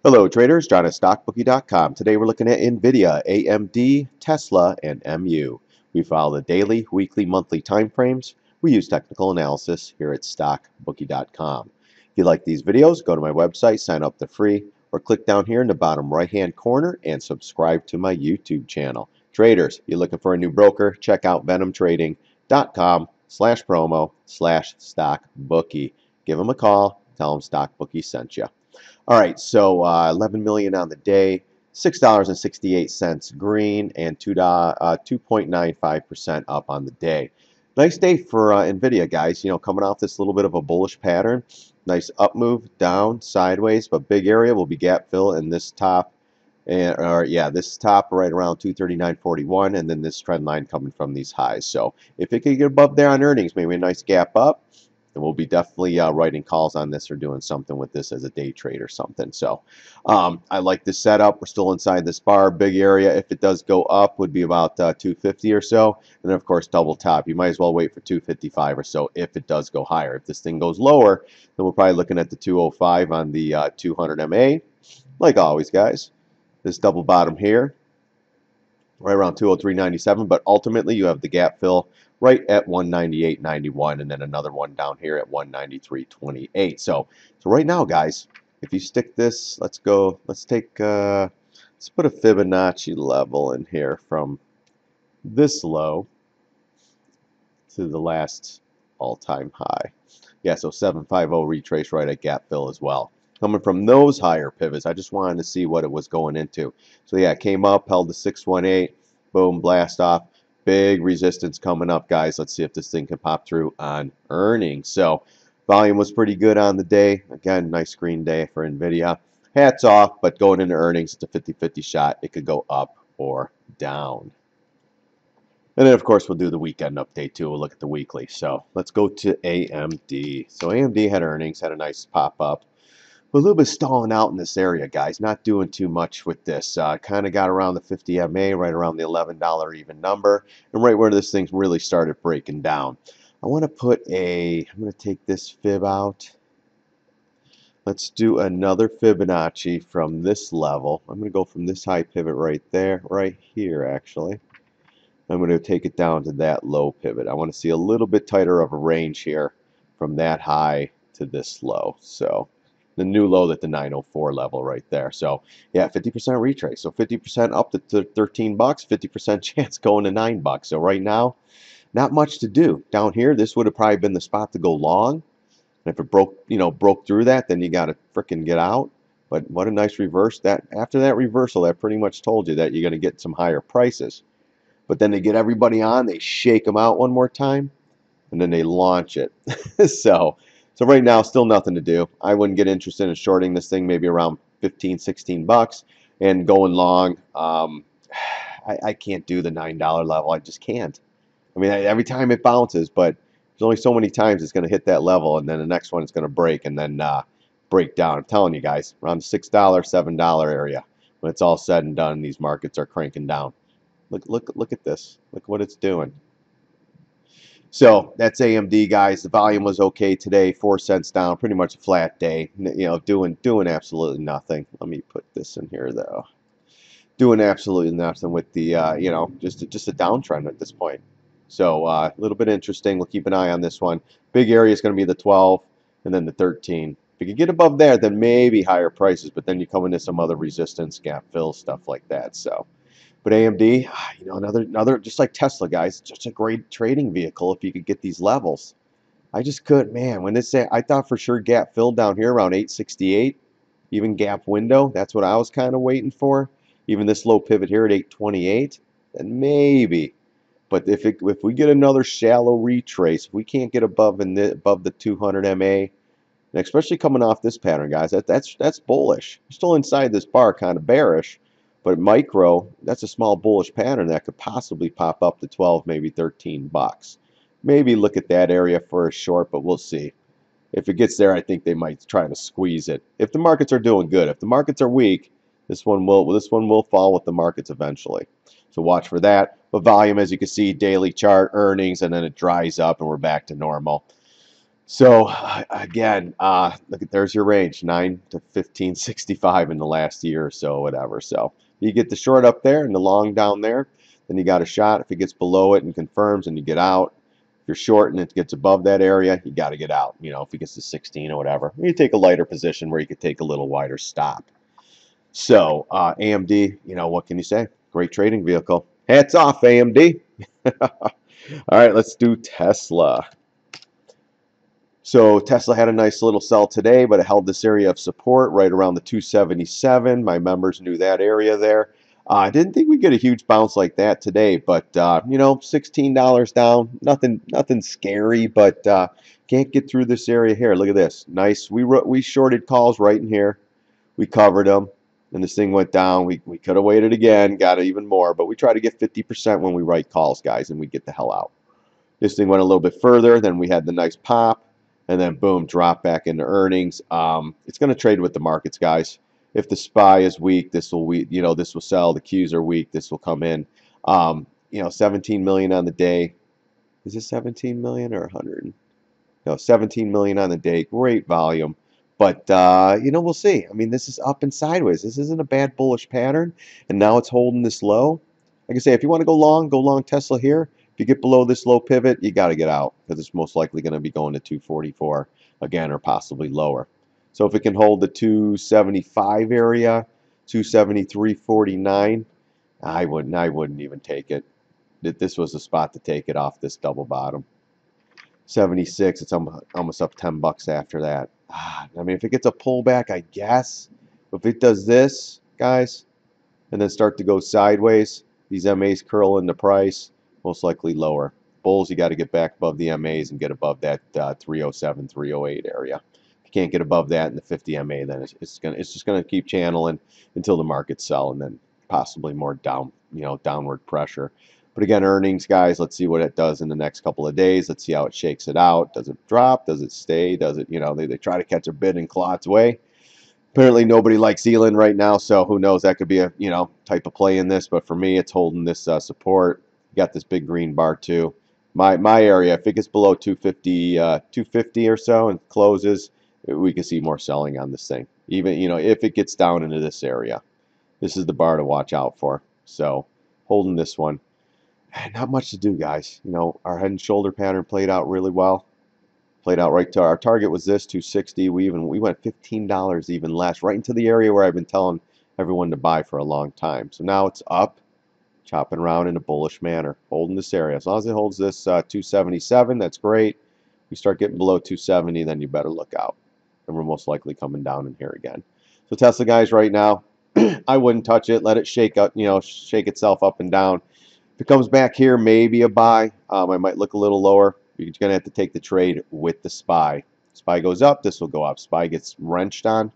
Hello traders, John at StockBookie.com. Today we're looking at NVDA, AMD, Tesla, and MU. We follow the daily, weekly, monthly time frames. We use technical analysis here at StockBookie.com. If you like these videos, go to my website, sign up to free, or click down here in the bottom right-hand corner and subscribe to my YouTube channel. Traders, you're looking for a new broker, check out venomtrading.com/promo/StockBookie. Give them a call, tell them StockBookie sent you. All right, so 11 million on the day, $6.68 green, and 2.95% up on the day. Nice day for NVIDIA, guys. You know, coming off this little bit of a bullish pattern. Nice up move, down, sideways, but big area will be gap fill in this top, this top right around 239.41, and then this trend line coming from these highs. So if it could get above there on earnings, maybe a nice gap up, and we'll be definitely writing calls on this or doing something with this as a day trade or something. So I like this setup. We're still inside this bar. Big area, if it does go up, would be about 250 or so. And then, of course, double top. You might as well wait for 255 or so if it does go higher. If this thing goes lower, then we're probably looking at the 205 on the 200 MA. Like always, guys, this double bottom here, right around 203.97, but ultimately you have the gap fill right at 198.91, and then another one down here at 193.28. So right now, guys, if you stick this, let's put a Fibonacci level in here from this low to the last all-time high. Yeah, so 750 retrace right at gap fill as well. Coming from those higher pivots, I just wanted to see what it was going into. So yeah, it came up, held the 618, boom, blast off. Big resistance coming up, guys. Let's see if this thing can pop through on earnings. So volume was pretty good on the day. Again, nice green day for NVIDIA. Hats off, but going into earnings, it's a 50-50 shot. It could go up or down. And then, of course, we'll do the weekend update, too. We'll look at the weekly. So let's go to AMD. So AMD had earnings, had a nice pop-up. A little bit stalling out in this area, guys. Not doing too much with this. Kind of got around the 50 MA, right around the $11 even number, and right where this thing really started breaking down. I'm going to take this fib out. Let's do another Fibonacci from this level. I'm going to go from this high pivot right there, right here, actually. I'm going to take it down to that low pivot. I want to see a little bit tighter of a range here from that high to this low. So the new low at the 904 level right there. So yeah, 50% retrace. So 50% up to $13, 50% chance going to $9. So right now, not much to do. Down here, this would have probably been the spot to go long. And if it broke through that, then you got to frickin' get out. But what a nice reverse. That after that reversal, that pretty much told you that you're going to get some higher prices. But then they get everybody on, they shake them out one more time, and then they launch it. So right now, still nothing to do. I wouldn't get interested in shorting this thing maybe around 15, 16 bucks and going long. I can't do the $9 level. I just can't. I mean, every time it bounces, but there's only so many times it's going to hit that level, and then the next one is going to break and then break down. I'm telling you guys, around the $6, $7 area. When it's all said and done, these markets are cranking down. Look at this. Look what it's doing. So that's AMD, guys. The volume was okay today, 4 cents down, pretty much a flat day. You know, doing absolutely nothing. Let me put this in here though. Doing absolutely nothing with the just a downtrend at this point. So a little bit interesting. We'll keep an eye on this one. Big area is going to be the 12 and then the 13. If you can get above there, then maybe higher prices. But then you come into some other resistance, gap fill, stuff like that. So. But AMD, you know, another just like Tesla, guys, just a great trading vehicle if you could get these levels. I just could, man. When I thought for sure gap filled down here around 868, even gap window. That's what I was kind of waiting for. Even this low pivot here at 828, then maybe. But if we get another shallow retrace, if we can't get above the 200 MA, and especially coming off this pattern, guys, that's bullish. Still inside this bar, kind of bearish. But micro, that's a small bullish pattern that could possibly pop up to 12, maybe 13 bucks. Maybe look at that area for a short, but we'll see. If it gets there, I think they might try to squeeze it. If the markets are doing good, if the markets are weak, this one will fall with the markets eventually. So watch for that. But volume, as you can see, daily chart, earnings, and then it dries up and we're back to normal. So again, look at, there's your range, 9 to 1565 in the last year or so, whatever. So you get the short up there and the long down there, then you got a shot. If it gets below it and confirms, and you get out. If you're short and it gets above that area, you got to get out. You know, if it gets to 16 or whatever, you take a lighter position where you could take a little wider stop. So AMD, you know, what can you say? Great trading vehicle. Hats off, AMD. All right, let's do Tesla. So Tesla had a nice little sell today, but it held this area of support right around the 277. My members knew that area there. I didn't think we'd get a huge bounce like that today, but you know, $16 down, nothing scary, but can't get through this area here. Look at this, nice. We shorted calls right in here. We covered them, and this thing went down. We could have waited again, got even more, but we try to get 50% when we write calls, guys, and we get the hell out. This thing went a little bit further, then we had the nice pop, and then boom, drop back into earnings. It's going to trade with the markets, guys. If the SPY is weak, this will this will sell. The Qs are weak, this will come in. You know, 17 million on the day. Is it 17 million or 100? No, 17 million on the day. Great volume. But you know, we'll see. I mean, this is up and sideways. This isn't a bad bullish pattern, and now it's holding this low. Like I say, if you want to go long Tesla here. If you get below this low pivot, you got to get out because it's most likely going to be going to 244 again, or possibly lower. So if it can hold the 275 area, 273.49, I wouldn't even take it. This was the spot to take it off this double bottom. 76, it's almost up 10 bucks after that. I mean, if it gets a pullback, I guess. If it does this, guys, and then start to go sideways, these MAs curl into price. Most likely lower. Bulls, you got to get back above the MAs and get above that 307, 308 area. If you can't get above that in the 50 MA, then it's just gonna keep channeling until the markets sell, and then possibly more downward pressure. But again, earnings, guys, let's see what it does in the next couple of days. Let's see how it shakes it out. Does it drop? Does it stay? Does it, they try to catch a bid in Claude's way. Apparently nobody likes Elon right now, so who knows? That could be a type of play in this. But for me, it's holding this support. Got this big green bar too. My area, if it gets below 250 or so and closes, we can see more selling on this thing. Even if it gets down into this area, this is the bar to watch out for. So holding this one. Not much to do, guys. Our head and shoulder pattern played out really well. Played out right to our target was this 260. We went $15 even less, right into the area where I've been telling everyone to buy for a long time. So now it's up. Chopping around in a bullish manner, holding this area. As long as it holds this 277, that's great. You start getting below 270, then you better look out. And we're most likely coming down in here again. So Tesla, guys, right now, I wouldn't touch it. Let it shake up, shake itself up and down. If it comes back here, maybe a buy. I might look a little lower. You're going to have to take the trade with the SPY. SPY goes up, this will go up. SPY gets wrenched on.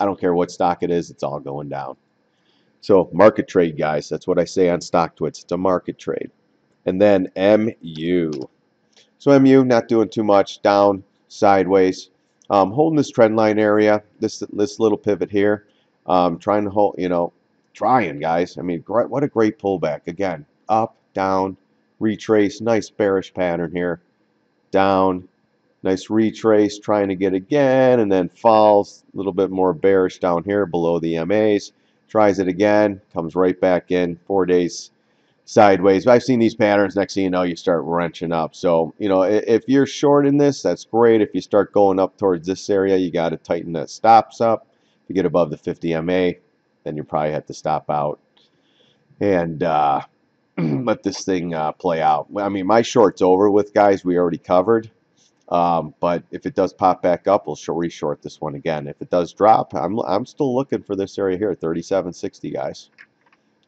I don't care what stock it is, it's all going down. So market trade, guys. That's what I say on StockTwits. It's a market trade. And then MU. So MU not doing too much. Down, sideways. Holding this trend line area. This little pivot here. Trying to hold, trying, guys. I mean, what a great pullback. Again, up, down, retrace. Nice bearish pattern here. Down. Nice retrace. Trying to get again. And then falls. A little bit more bearish down here below the MAs. Tries it again, comes right back in, 4 days sideways. But I've seen these patterns, next thing you know, you start wrenching up. So, if you're short in this, that's great. If you start going up towards this area, you got to tighten the stops up. If you get above the 50 MA, then you probably have to stop out and let this thing play out. I mean, my short's over with, guys. We already covered. But if it does pop back up, we'll reshort this one again. If it does drop, I'm still looking for this area here, 37.60, guys.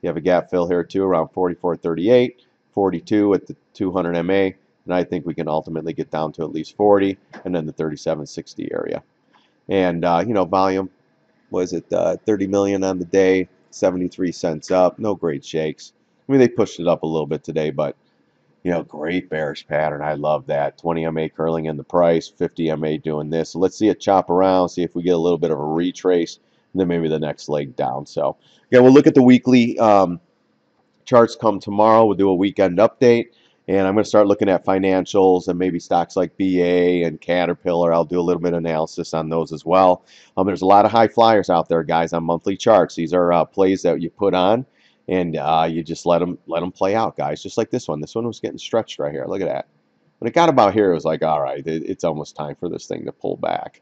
You have a gap fill here too, around 44.38, 42 at the 200 MA, and I think we can ultimately get down to at least 40, and then the 37.60 area. And volume, was it 30 million on the day, 73 cents up, no great shakes. I mean, they pushed it up a little bit today, but great bearish pattern. I love that. 20 MA curling in the price, 50 MA doing this. So let's see it chop around, see if we get a little bit of a retrace, and then maybe the next leg down. So, again, we'll look at the weekly charts come tomorrow. We'll do a weekend update. And I'm going to start looking at financials and maybe stocks like BA and Caterpillar. I'll do a little bit of analysis on those as well. There's a lot of high flyers out there, guys, on monthly charts. These are plays that you put on, and you just let them play out, guys. Just like this one. This one was getting stretched right here. Look at that. When it got about here, it was like, all right, it's almost time for this thing to pull back.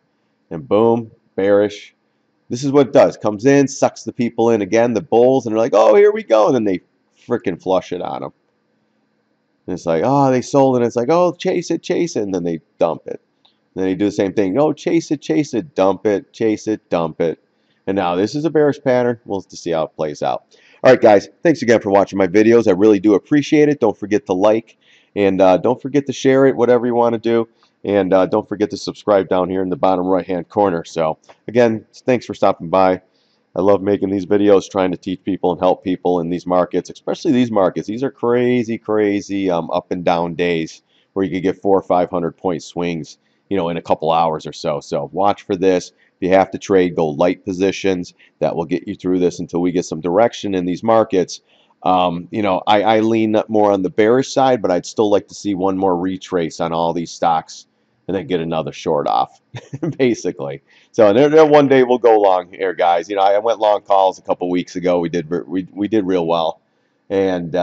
And boom, bearish. This is what it does. Comes in, sucks the people in again, the bulls, and they're like, oh, here we go. And then they freaking flush it on them. And it's like, oh, they sold it. It's like, oh, chase it, and then they dump it. And then they do the same thing. Oh, chase it, dump it, chase it, dump it. And now this is a bearish pattern. We'll have to see how it plays out. All right, guys, thanks again for watching my videos. I really do appreciate it. Don't forget to like, and don't forget to share it, whatever you want to do. And don't forget to subscribe down here in the bottom right-hand corner. So, again, thanks for stopping by. I love making these videos, trying to teach people and help people in these markets, especially these markets. These are crazy, crazy up and down days where you could get 400 or 500 point swings, you know, in a couple hours or so. So watch for this. If you have to trade, go light positions. That will get you through this until we get some direction in these markets. You know, I lean more on the bearish side, but I'd still like to see one more retrace on all these stocks and then get another short off, basically. So then one day we'll go long here, guys. You know, I went long calls a couple weeks ago. We did real well, and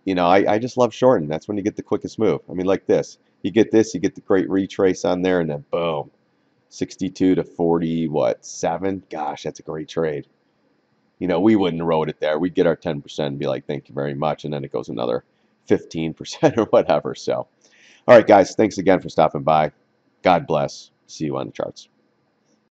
you know, I just love shorting. That's when you get the quickest move. I mean, like this. You get this, you get the great retrace on there, and then boom, 62 to 40, what, 7? Gosh, that's a great trade. You know, we wouldn't have wrote it there. We'd get our 10% and be like, thank you very much, and then it goes another 15% or whatever. So. All right, guys, thanks again for stopping by. God bless. See you on the charts.